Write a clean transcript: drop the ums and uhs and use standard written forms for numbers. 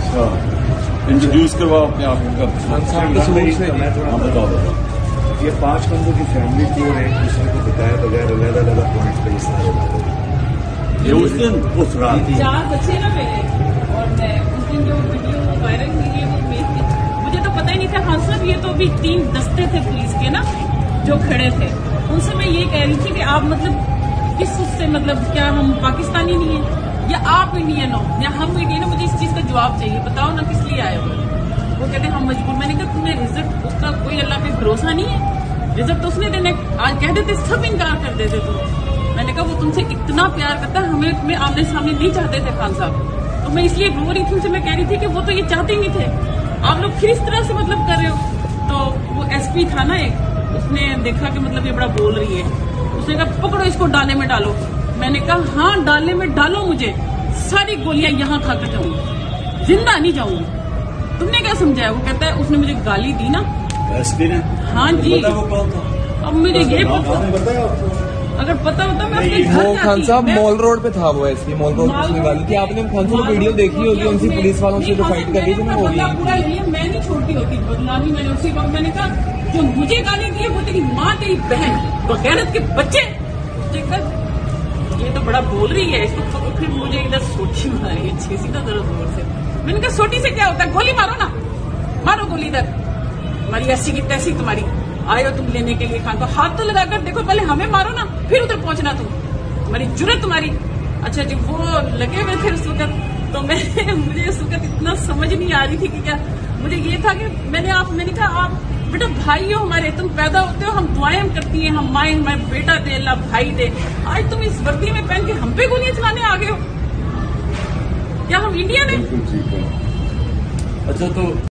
Introduce करवाओ अपने आप का। मैं बताओ ये 5 बंदों की फैमिली थी और एक दूसरे को बताए बगैर अलग-अलग पॉइंट पे ये उस दिन उस रात 4 बच्चे ना मेरे, और मैं उस दिन जो वीडियो वायरल हुई है वो मुझे तो पता ही नहीं था। हाँ साहब, ये तो अभी 3 दस्ते थे पुलिस के ना जो खड़े थे, उनसे मैं ये कह रही थी कि आप मतलब किस उससे मतलब क्या हम पाकिस्तानी नहीं है या आप इंडियन हो या हम इंडियन हो? मुझे इस चीज का जवाब चाहिए, बताओ ना किस लिए आए हो? वो कहते हम मजबूर। मैंने कहा तुम्हें रिजल्ट उसका कोई अल्लाह पे भरोसा नहीं है? रिजल्ट तो उसने देने आज कह देते, सब इनकार कर देते तुम। मैंने कहा वो तुमसे इतना प्यार करता है, हमें तुम्हें आमने सामने नहीं चाहते थे खान साहब, तो मैं इसलिए रो रही थी उनसे। मैं कह रही थी कि वो तो ये चाहते ही नहीं थे, आप लोग फिर इस तरह से मतलब कर रहे हो। तो वो एसपी था ना एक, उसने देखा कि मतलब ये बड़ा बोल रही है, उसने कहा पकड़ो इसको डाले में डालो। मैंने कहा हाँ डाले में डालो, मुझे सारी गोलियां यहाँ खाकर जाऊंगी, जिंदा नहीं जाऊंगी। तुमने क्या समझाया? वो कहता है उसने मुझे गाली दी ना एसपी ने। हाँ जी, वो कौन था? अब मुझे ये पता, बताया अगर पता होता मैं अपने घर वो खान साहब जाती। मॉल रोड पे था, वो एसपी मॉल रोड पे उसने गाली थी। आपने खान साहब वीडियो देखी होगी उनकी पुलिस वालों से जो फाइट कर रही थी ना, वो बदला पूरा लिए मैं नहीं छोड़ती होती बदनामी। मैंने उसी वक्त मैंने कहा जो मुझे गाली दी है वो तेरी माँ तेरी बहन बगैरत के बच्चे। देखकर ये तो बड़ा बोल रही है इसको, तो फिर मुझे इधर सोटी मारी अच्छी सीधा जरा जोर से। मैंने कहा सोटी से क्या होता है, गोली मारो ना, मारो गोली इधर। हमारी ऐसी की तैसी तुम्हारी, आए हो तुम लेने के लिए खान को, हाथ तो लगाकर देखो, पहले हमें मारो ना फिर उधर पहुंचना तुम, तुम्हारी जुर्रत तुम्हारी। अच्छा जी, वो लगे हुए थे उस वक्त, तो मुझे उस वक्त इतना समझ नहीं आ रही थी कि क्या। मुझे ये था कि मैंने कहा आप बेटा भाई हो हमारे, तुम पैदा होते हो, हम दुआएं करती हैं, हम माए हमारे बेटा दे अल्लाह भाई दे। आज तुम इस वर्दी में पहन के हम पे गोलियां चलाने आ गए हो? क्या हम इंडियन है? अच्छा तो